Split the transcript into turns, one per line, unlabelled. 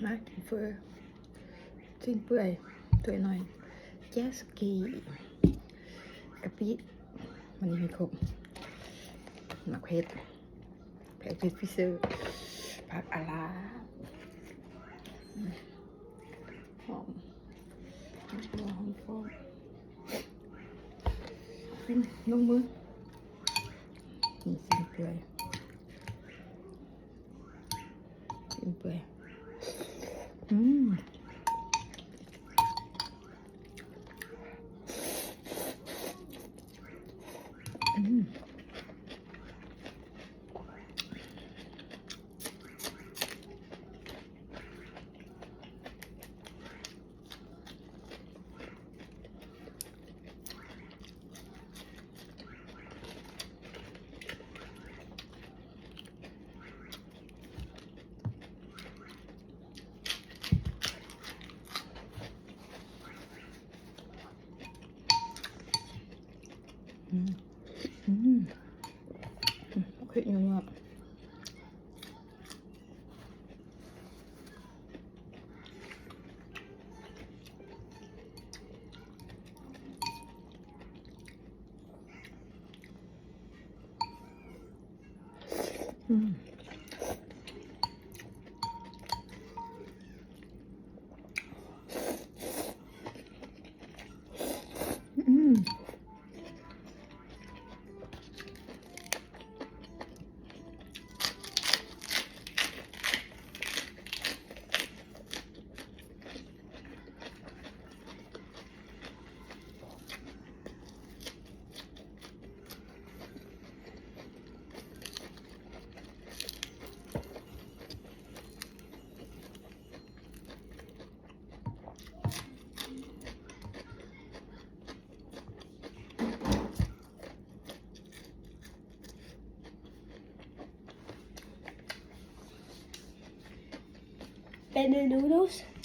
มากินเฟอสิ้นเปื่อยตัวหน่อยแจสกีกะปิมันมีครบหมักเผ็ดแพ็กเกจพิเศษผักอะลาหอมหัวหอมฟองกินลงมือนี่สิ้นเปื่อยสิ้นเปื่อยอืมโอเคยังไง
Ben de noodles.